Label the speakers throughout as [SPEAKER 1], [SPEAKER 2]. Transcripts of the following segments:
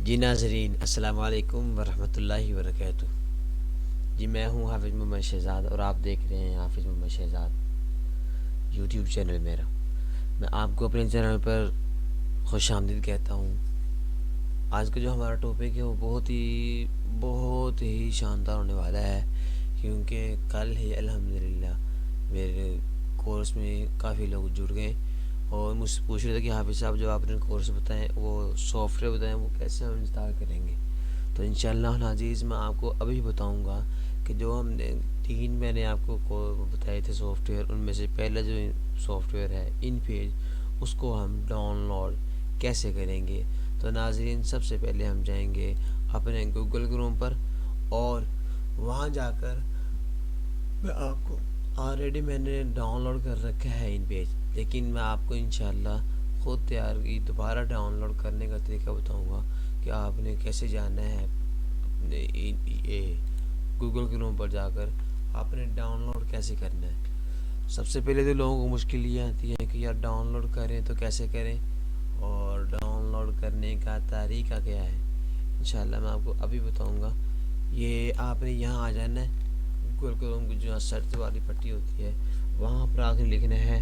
[SPEAKER 1] جی ناظرین السلام علیکم ورحمۃ اللہ وبرکاتہ۔ جی میں ہوں حافظ محمد شہزاد اور آپ دیکھ رہے ہیں حافظ محمد شہزاد یوٹیوب چینل میرا۔ میں آپ کو اپنے چینل پر خوش آمدید کہتا ہوں۔ آج کا جو ہمارا ٹاپک ہے وہ بہت ہی شاندار ہونے والا ہے، کیونکہ کل ہی الحمدللہ میرے کورس میں کافی لوگ جڑ گئے اور مجھ سے پوچھ رہے تھے کہ حافظ صاحب جو آپ نے کورس بتائیں وہ سافٹ ویئر بتائیں وہ کیسے ہم انسٹال کریں گے۔ تو انشاءاللہ عزیز میں آپ کو ابھی بتاؤں گا کہ جو ہم نے میں نے آپ کو بتائے تھے سافٹ ویئر، ان میں سے پہلا جو سافٹ ویئر ہے ان پیج، اس کو ہم ڈاؤن لوڈ کیسے کریں گے۔ تو ناظرین سب سے پہلے ہم جائیں گے اپنے گوگل کروم پر اور وہاں جا کر میں آپ کو آلریڈی میں نے ڈاؤن لوڈ کر رکھا ہے ان پیج، لیکن میں آپ کو انشاءاللہ خود دوبارہ ڈاؤن لوڈ کرنے کا طریقہ بتاؤں گا کہ آپ نے کیسے جانا ہے اپنے گوگل کروم پر جا کر آپ نے ڈاؤن لوڈ کیسے کرنا ہے۔ سب سے پہلے تو لوگوں کو مشکل یہ آتی ہے کہ یار ڈاؤن لوڈ کریں تو کیسے کریں اور ڈاؤن لوڈ کرنے کا طریقہ کیا ہے۔ انشاءاللہ میں آپ کو ابھی بتاؤں گا۔ یہ آپ نے یہاں آ جانا ہے گوگل کروم کی جو سرچ والی پٹی ہوتی ہے وہاں پر آ کے لکھنا ہے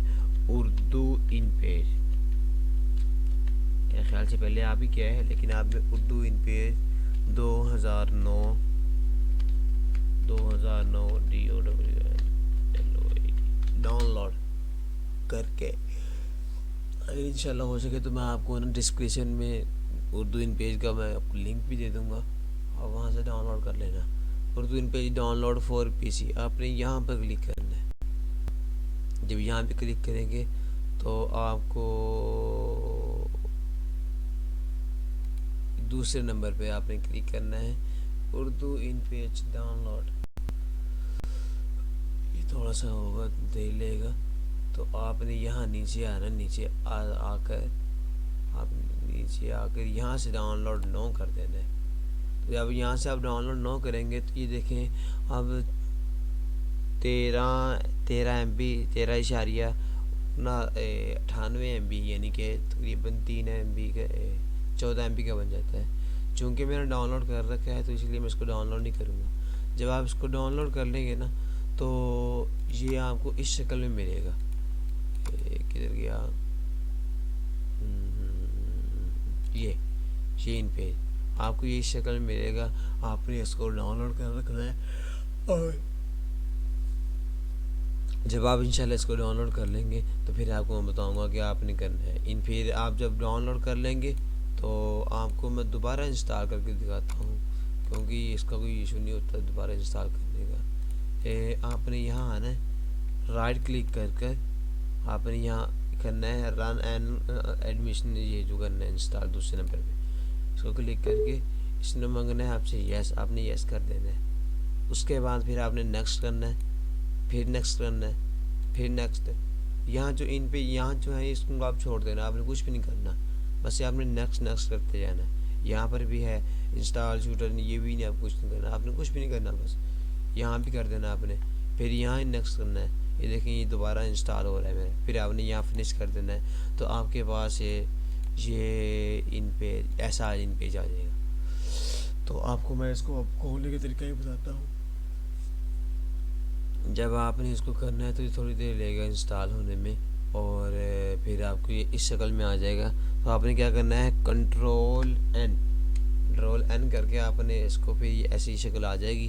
[SPEAKER 1] اردو ان پیج۔ میرے خیال سے پہلے آپ ہی کیا ہے، لیکن آپ نے اردو ان پیج 2009 ڈاؤن لوڈ کر کے اگر انشاءاللہ ہو سکے تو میں آپ کو ڈسکرپشن میں اردو ان پیج کا میں آپ کو لنک بھی دے دوں گا اور وہاں سے ڈاؤن لوڈ کر لینا۔ اردو ان پیج ڈاؤن لوڈ فور پی سی آپ نے یہاں پر کلک کرنا ہے۔ جب یہاں پہ کلک کریں گے تو آپ کو دوسرے نمبر پہ آپ نے کلک کرنا ہے اردو ان پیج ڈاؤن لوڈ۔ یہ تھوڑا سا ہوگا دیر لے گا، تو آپ نے یہاں نیچے آنا، نیچے آ کر آپ نیچے آ کر یہاں سے ڈاؤن لوڈ نو کر دینا ہے۔ تو جب یہاں سے آپ ڈاؤن لوڈ نو کریں گے تو یہ دیکھیں اب 13.98 MB یعنی کہ تقریباً 3 MB کا 14 MB کا بن جاتا ہے۔ چونکہ میں نے ڈاؤن لوڈ کر رکھا ہے تو اس لیے میں اس کو ڈاؤن لوڈ نہیں کروں گا۔ جب آپ اس کو ڈاؤن لوڈ کر لیں گے نا تو یہ آپ کو اس شکل میں ملے گا۔ کدھر گیا یہ ان پیج آپ کو یہ شکل میں ملے گا۔ آپ نے اس کو ڈاؤن لوڈ کر رکھنا ہے اور جب آپ انشاءاللہ اس کو ڈاؤن لوڈ کر لیں گے تو پھر آپ کو میں بتاؤں گا کہ آپ نے کرنا ہے پھر آپ جب ڈاؤن لوڈ کر لیں گے تو آپ کو میں دوبارہ انسٹال کر کے دکھاتا ہوں، کیونکہ اس کا کوئی ایشو نہیں ہوتا دوبارہ انسٹال کرنے کا۔ آپ نے یہاں آنا ہے، رائٹ کلک کر آپ نے یہاں کرنا ہے رن اینڈ ایڈمیشن، یہ جو کرنا ہے انسٹال دوسرے نمبر پہ اس کو کلک کر کے اس نے مانگنا ہے آپ سے یس، آپ نے یس کر دینا ہے۔ اس کے بعد پھر آپ نے نیکسٹ کرنا ہے، پھر نیکسٹ کرنا ہے، پھر نیکسٹ۔ یہاں جو ان پہ یہاں جو ہے اس کو آپ چھوڑ دینا، آپ نے کچھ بھی نہیں کرنا، بس آپ نے نیکسٹ کرتے جانا ہے۔ یہاں پر بھی ہے انسٹال شوٹر، یہ بھی نہیں آپ کچھ نہیں کرنا، آپ نے کچھ بھی نہیں کرنا، بس یہاں بھی کر دینا آپ نے، پھر یہاں نیکسٹ کرنا ہے۔ یہ دیکھیں یہ دوبارہ انسٹال ہو رہا ہے میرا، پھر آپ نے یہاں فنش کر دینا ہے تو آپ کے پاس یہ ان پیج ایسا ان پیج آ جائے گا۔ تو آپ کو میں اس کو اب کھولنے کے طریقہ ہی بتاتا ہوں۔ جب آپ نے اس کو کرنا ہے تو یہ تھوڑی دیر لے گا انسٹال ہونے میں اور پھر آپ کو یہ اس شکل میں آ جائے گا۔ تو آپ نے کیا کرنا ہے کنٹرول این کر کے آپ نے اس کو پھر ایسی شکل آ جائے گی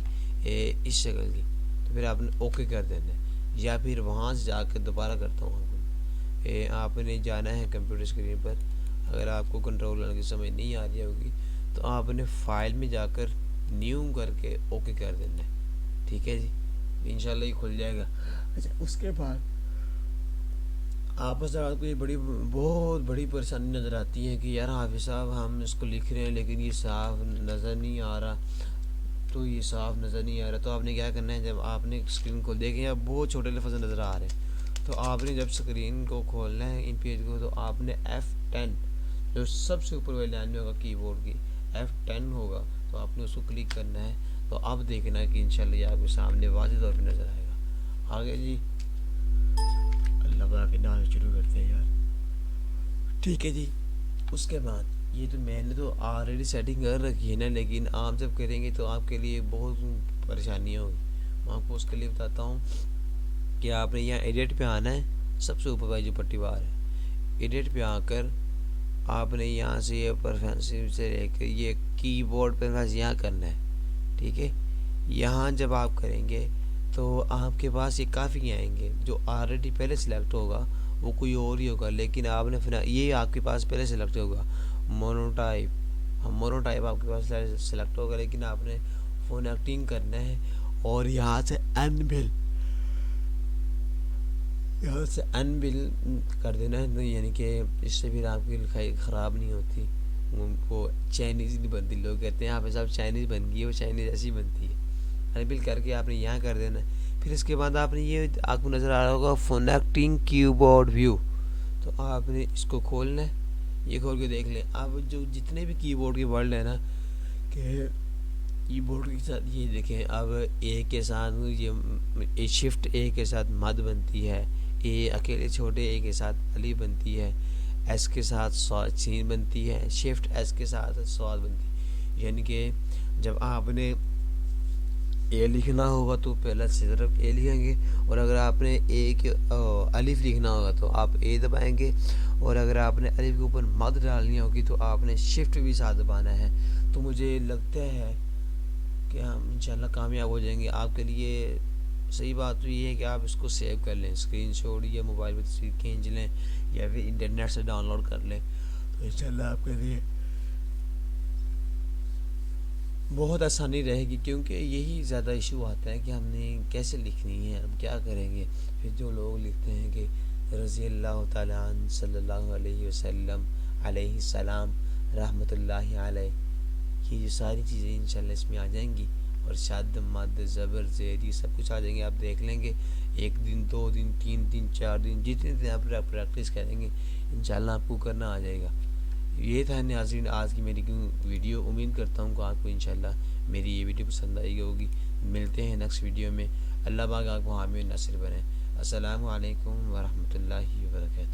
[SPEAKER 1] اس شکل کی، تو پھر آپ نے اوکے کر دینا ہے، یا پھر وہاں سے جا کے دوبارہ کرتا ہوں آپ نے جانا ہے کمپیوٹر اسکرین پر۔ اگر آپ کو کنٹرول این کی سمجھ نہیں آ رہی ہوگی تو آپ نے فائل میں جا کر نیو کر کے اوکے کر دینا ہے، ٹھیک ہے جی، انشاءاللہ یہ کھل جائے گا۔ اچھا اس کے بعد آپ حضرات کو یہ بہت بڑی پریشانی نظر آتی ہے کہ یار حافظ صاحب ہم اس کو لکھ رہے ہیں لیکن یہ صاف نظر نہیں آ رہا، تو یہ صاف نظر نہیں آ رہا۔ تو آپ نے کیا کرنا ہے، جب آپ نے اسکرین کو دیکھیں اب بہت چھوٹے لفظ نظر آ رہے ہیں، تو آپ نے جب اسکرین کو کھولنا ہے ان پیج کو تو آپ نے F10 جو سب سے اوپر والی لائن میں ہوگا کی بورڈ کی F10 ہوگا، تو آپ نے اس کو کلک کرنا ہے۔ تو اب دیکھنا ہے کہ انشاءاللہ یہ آپ کے سامنے واضح طور پہ نظر آئے گا۔ آگے جی اللہ پاک کے نام سے شروع کرتے ہیں یار، ٹھیک ہے جی۔ اس کے بعد یہ تو میں نے تو آلریڈی سیٹنگ کر رکھی ہے نا، لیکن آپ جب کریں گے تو آپ کے لیے بہت پریشانی ہوگی. میں آپ کو اس کے لیے بتاتا ہوں کہ آپ نے یہاں ایڈٹ پہ آنا ہے، سب سے اوپر والی جو پٹی باہر ہے، ایڈٹ پہ آ کر آپ نے یہاں سے یہ پریفرنس سے لے کے یہ کی بورڈ پہ بس یہاں کرنا ہے. ٹھیک ہے، یہاں جب آپ کریں گے تو آپ کے پاس یہ کافی آئیں گے. جو آلریڈی پہلے سلیکٹ ہوگا وہ کوئی اور ہی ہوگا، لیکن آپ نے پھر یہ آپ کے پاس پہلے سلیکٹ ہوگا مونو ٹائپ آپ کے پاس سلیکٹ ہوگا، لیکن آپ نے فون ایکٹنگ کرنا ہے اور یہاں سے ان بل کر دینا ہے. یعنی کہ اس سے پھر آپ کی لکھائی خراب نہیں ہوتی، وہ چائنیز نہیں بنتی. لوگ کہتے ہیں آپ صاحب چائنیز بن گئی ہے، وہ چائنیز ایسی بنتی ہے. ان بل کر کے آپ نے یہاں کر دینا ہے. پھر اس کے بعد آپ نے یہ آپ کو نظر آ رہا ہوگا فونیکٹنگ کی بورڈ ویو، تو آپ نے اس کو کھولنا ہے. یہ کھول کے دیکھ لیں. اب جو جتنے بھی کی بورڈ کے ورڈ ہیں نا، کہ کی بورڈ کے ساتھ یہ دیکھیں، اب اے کے ساتھ یہ شفٹ اے کے ساتھ مد بنتی ہے، اے اکیلے چھوٹے اے کے ساتھ علی بنتی ہے، ایس کے ساتھ سین بنتی ہے، شفٹ ایس کے ساتھ سواد بنتی ہے. یعنی کہ جب آپ نے اے لکھنا ہوگا تو پہلا صرف اے لکھیں گے، اور اگر آپ نے اے کے الف لکھنا ہوگا تو آپ اے دبائیں گے، اور اگر آپ نے الف کے اوپر مد ڈالنی ہوگی تو آپ نے شفٹ بھی ساتھ دبانا ہے. تو مجھے لگتا ہے کہ ہم انشاءاللہ کامیاب ہو جائیں گے. آپ کے لیے صحیح بات تو یہ ہے کہ آپ اس کو سیو کر لیں، اسکرین شاٹ یا موبائل پہ تصویر کھینچ لیں یا پھر انٹرنیٹ سے ڈاؤن لوڈ کر لیں. تو انشاءاللہ آپ کے لیے بہت آسانی رہے گی، کیونکہ یہی زیادہ ایشو آتا ہے کہ ہم نے کیسے لکھنی ہے، ہم کیا کریں گے. پھر جو لوگ لکھتے ہیں کہ رضی اللہ تعالیٰ عنہ صلی اللہ علیہ وسلم علیہ السلام رحمۃ اللہ علیہ، یہ ساری چیزیں انشاءاللہ اس میں آ جائیں گی، اور شد مد زبر زیر یہ سب کچھ آ جائیں گے. آپ دیکھ لیں گے 1 دن 2 دن 3 دن 4 دن جتنے دن آپ پریکٹس کریں گے انشاءاللہ آپ کو کرنا آ جائے گا. یہ تھا ناظرین آج کی میری ویڈیو. امید کرتا ہوں کہ آپ کو انشاءاللہ میری یہ ویڈیو پسند آئی ہوگی. ملتے ہیں نیکسٹ ویڈیو میں. اللہ پاک آپ کو حامی و ناصر بنے. السلام علیکم ورحمۃ اللہ وبرکاتہ.